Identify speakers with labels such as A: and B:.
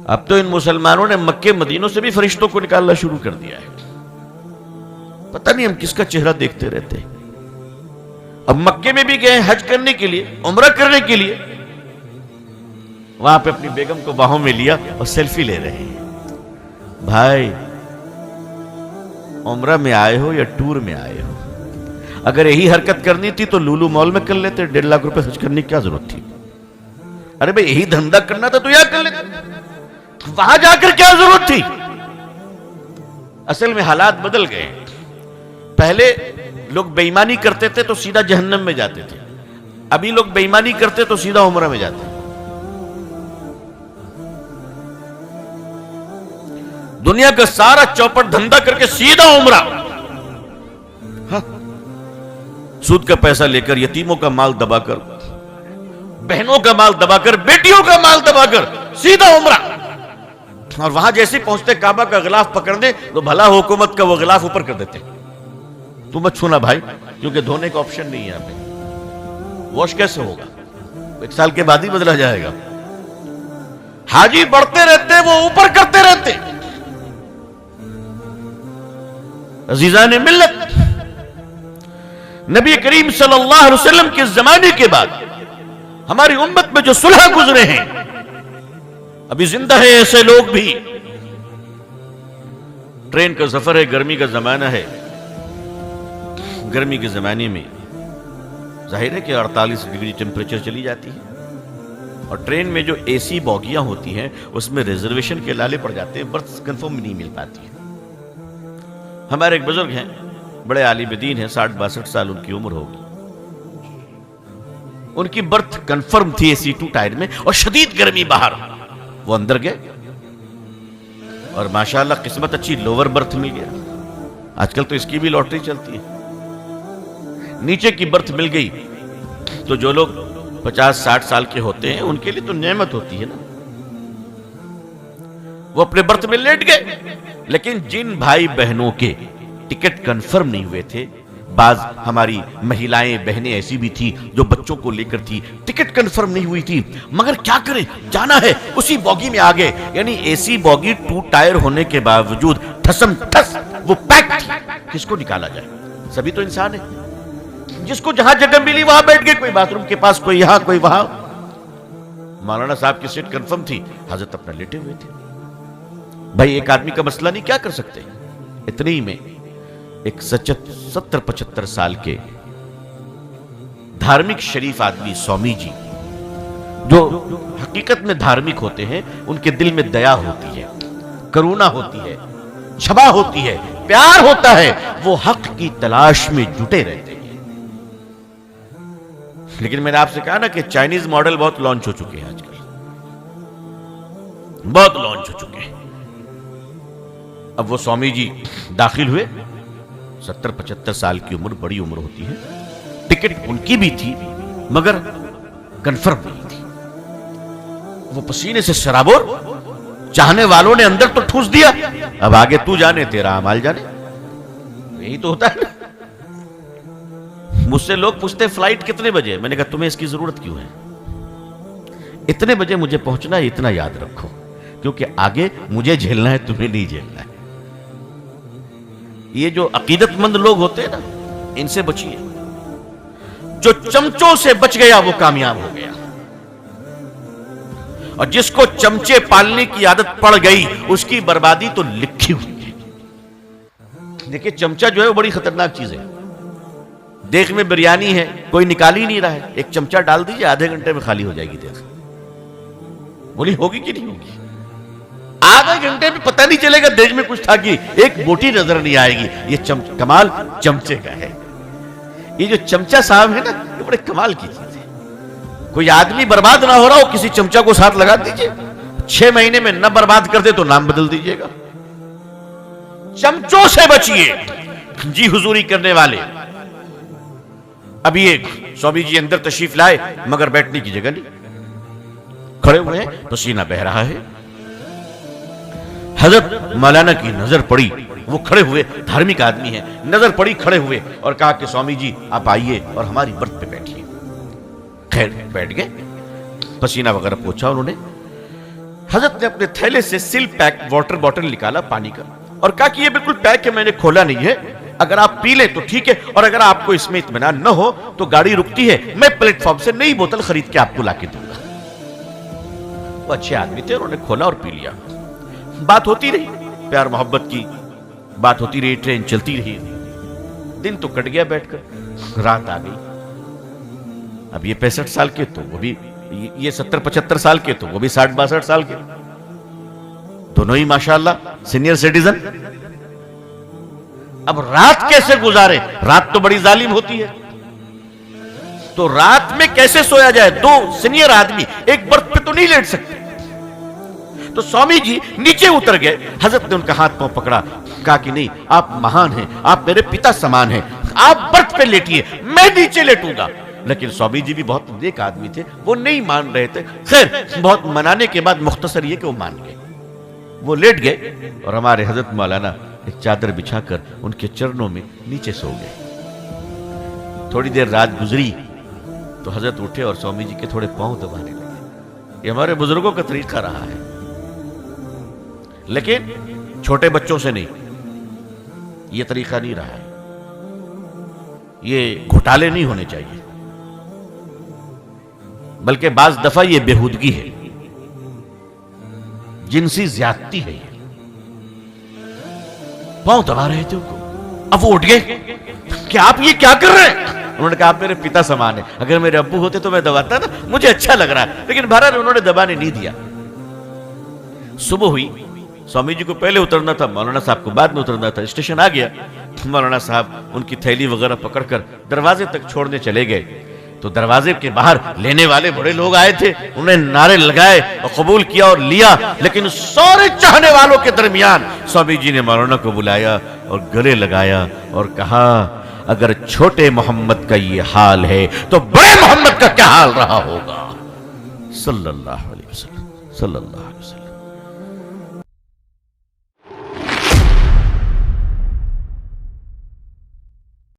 A: अब तो इन मुसलमानों ने मक्के मदीनों से भी फरिश्तों को निकालना शुरू कर दिया है। पता नहीं हम किसका चेहरा देखते रहते हैं। अब मक्के में भी गए हज करने के लिए, उम्रा करने के लिए, वहां पे अपनी बेगम को बाहों में लिया और सेल्फी ले रहे हैं। भाई उम्रा में आए हो या टूर में आए हो, अगर यही हरकत करनी थी तो लुलु मॉल में कर लेते। 1.5 लाख रुपए खर्च करने की क्या जरूरत थी? अरे भाई यही धंधा करना था तो यहां कर लेते, वहां जाकर क्या जरूरत थी? असल में हालात बदल गए। पहले लोग बेईमानी करते थे तो सीधा जहन्नम में जाते थे, अभी लोग बेईमानी करते तो सीधा उम्रा में जाते। दुनिया का सारा चौपट धंधा करके सीधा उम्रा। हाँ? सूद का पैसा लेकर, यतीमों का माल दबाकर, बहनों का माल दबाकर, बेटियों का माल दबाकर सीधा उम्रा। और वहां जैसे पहुंचते काबा का गिलाफ पकड़ने तो भला हुकूमत का वो गिलाफ ऊपर कर देते। तू मत छूना भाई, क्योंकि धोने का ऑप्शन नहीं है यहां पे। वॉश कैसे होगा? 1 साल के बाद ही बदला जाएगा। हाजी बढ़ते रहते, वो ऊपर करते रहते। अजीजान मिल्लत, नबी करीम सल्लल्लाहु अलैहि वसल्लम के जमाने के बाद हमारी उम्मत में जो सुलह गुजरे हैं, अभी जिंदा है ऐसे लोग भी। ट्रेन का सफर है, गर्मी का जमाना है। गर्मी के जमाने में जाहिर है कि 48 डिग्री टेम्परेचर चली जाती है, और ट्रेन में जो एसी बोगियां होती हैं उसमें रिजर्वेशन के लाले पड़ जाते हैं, बर्थ कंफर्म नहीं मिल पाती है। हमारे एक बुजुर्ग हैं, बड़े आलिम दीन हैं, 60-62 साल उनकी उम्र होगी। उनकी बर्थ कंफर्म थी एसी 2 टायर में, और शदीद गर्मी बाहर। वो अंदर गए और माशाल्लाह किस्मत अच्छी, लोअर बर्थ मिल गया। आजकल तो इसकी भी लॉटरी चलती है। नीचे की बर्थ मिल गई तो जो लोग 50-60 साल के होते हैं उनके लिए तो नेमत होती है ना। वो अपने बर्थ में लेट गए। लेकिन जिन भाई बहनों के टिकट कंफर्म नहीं हुए थे, बाज हमारी महिलाएं बहनें ऐसी भी थी जो बच्चों को लेकर थी, टिकट कंफर्म नहीं हुई थी, मगर क्या करें, जाना है, उसी बॉगी में आ गए। यानी एसी बॉगी 2 टायर होने के बावजूद ठसम ठस वो पैक थी। किसको निकाला जाए? सभी तो इंसान है। जिसको जहां जगह मिली वहां बैठ गए, कोई बाथरूम के पास, कोई यहां, कोई वहां। मौलाना साहब की सीट कंफर्म थी, हजरत अपना लेटे हुए थे। भाई एक आदमी का मसला नहीं, क्या कर सकते? इतने ही में एक 70-75 साल के धार्मिक शरीफ आदमी स्वामी जी, जो हकीकत में धार्मिक होते हैं, उनके दिल में दया होती है, करुणा होती है, क्षमा होती है, प्यार होता है। वो हक की तलाश में जुटे रहते हैं। लेकिन मैंने आपसे कहा ना कि चाइनीज मॉडल बहुत लॉन्च हो चुके हैं आजकल, बहुत लॉन्च हो चुके हैं। अब वो स्वामी जी दाखिल हुए, 70-75 साल की उम्र, बड़ी उम्र होती है। टिकट उनकी भी थी मगर कंफर्म नहीं थी। वो पसीने से शराबोर, चाहने वालों ने अंदर तो ठूस दिया, अब आगे तू जाने, तेरा अमाल जाने। यही तो होता है ना। मुझसे लोग पूछते फ्लाइट कितने बजे, मैंने कहा तुम्हें इसकी जरूरत क्यों है? इतने बजे मुझे पहुंचना है, इतना याद रखो, क्योंकि आगे मुझे झेलना है, तुम्हें नहीं झेलना है। ये जो अकीदतमंद लोग होते हैं ना, इनसे बचिए। जो चमचों से बच गया वो कामयाब हो गया, और जिसको चमचे पालने की आदत पड़ गई उसकी बर्बादी तो लिखी हुई है। देखिए चमचा जो है वो बड़ी खतरनाक चीज है। देख में बिरयानी है, कोई निकाल ही नहीं रहा है, एक चमचा डाल दीजिए, आधे घंटे में खाली हो जाएगी देख। बोली होगी कि नहीं होगी? आधे घंटे में पता नहीं चलेगा देश में कुछ था कि एक बोटी नजर नहीं आएगी। ये कमाल चमचे का है। ये जो चमचा साहब है ना, ये बड़े कमाल की चीज है। कोई आदमी बर्बाद ना हो रहा हो, किसी चमचा को साथ लगा दीजिए, 6 महीने में न बर्बाद कर दे तो नाम बदल दीजिएगा। चमचों से बचिए जी हुजूरी करने वाले। अभी एक स्वामी जी अंदर तशरीफ लाए मगर बैठने की जगह नहीं, खड़े हुए हैं, पसीना बह रहा है। हजरत मौलाना की नजर पड़ी, वो खड़े हुए, धार्मिक आदमी है, नजर पड़ी, खड़े हुए और कहा कि स्वामी जी आप आइए और हमारी बर्थ पे बैठिए। खैर बैठ गए, पसीना वगैरह पोछा उन्होंने। हजरत ने अपने थैले से सील पैक वाटर बॉटल निकाला पानी का और कहा कि ये बिल्कुल पैक है, मैंने खोला नहीं है, अगर आप पी लें तो ठीक है, और अगर आपको इसमें इत्मीनान न हो तो गाड़ी रुकती है, मैं प्लेटफॉर्म से नई बोतल खरीद के आपको लाके दूंगा। वो अच्छे आदमी थे, उन्होंने खोला और पी लिया। बात होती रही, प्यार मोहब्बत की बात होती रही, ट्रेन चलती रही। दिन तो कट गया बैठकर, रात आ गई। अब ये 65 साल के तो वो भी, ये 70-75 साल के तो वो भी 60-62 साल के, दोनों ही माशाअल्लाह सीनियर सिटीजन। अब रात कैसे गुजारे? रात तो बड़ी जालिम होती है, तो रात में कैसे सोया जाए? दो सीनियर आदमी एक बर्थ पे तो नहीं लेट सकते। तो स्वामी जी नीचे उतर गए, हजरत ने उनका हाथ पांव पकड़ा, कहा कि नहीं, आप महान हैं, आप मेरे पिता समान हैं, आप बर्थ पे लेटिए, मैं नीचे लेटूंगा। लेकिन स्वामी जी भी बहुत नेक आदमी थे, वो नहीं मान रहे थे। खैर बहुत मनाने के बाद मुख्तसर ये कि वो मान गए, वो लेट गए और हमारे हजरत मौलाना एक चादर बिछाकर उनके चरणों में नीचे सो गए। थोड़ी देर रात गुजरी तो हजरत उठे और स्वामी जी के थोड़े पांव दबाने लगे। ये हमारे बुजुर्गों का तरीका रहा है, लेकिन छोटे बच्चों से नहीं, ये तरीका नहीं रहा है, ये घोटाले नहीं होने चाहिए, बल्कि बाज दफा ये बेहूदगी है, जिनसी ज्यादती है। ये पांव दबा रहे थे उनको, अब वो उठ गए कि आप ये क्या कर रहे हैं? उन्होंने कहा आप मेरे पिता समान है, अगर मेरे अब्बू होते तो मैं दबाता ना, मुझे अच्छा लग रहा है, लेकिन बहरहाल उन्होंने दबाने नहीं दिया। सुबह हुई, स्वामी जी को पहले उतरना था, मौलाना साहब को बाद में उतरना था। स्टेशन आ गया, मौलाना साहब उनकी थैली वगैरह पकड़कर दरवाजे तक छोड़ने चले गए, तो दरवाजे के बाहर लेने वाले बड़े लोग आए थे, उन्हें नारे लगाए और कबूल किया और लिया। लेकिन सारे चाहने वालों के दरमियान स्वामी जी ने मौलाना को बुलाया और गले लगाया और कहा, अगर छोटे मोहम्मद का ये हाल है तो बड़े मोहम्मद का क्या हाल रहा होगा। सल्लल्लाहु अलैहि वसल्लम, सल्लल्लाहु अलैहि वसल्लम।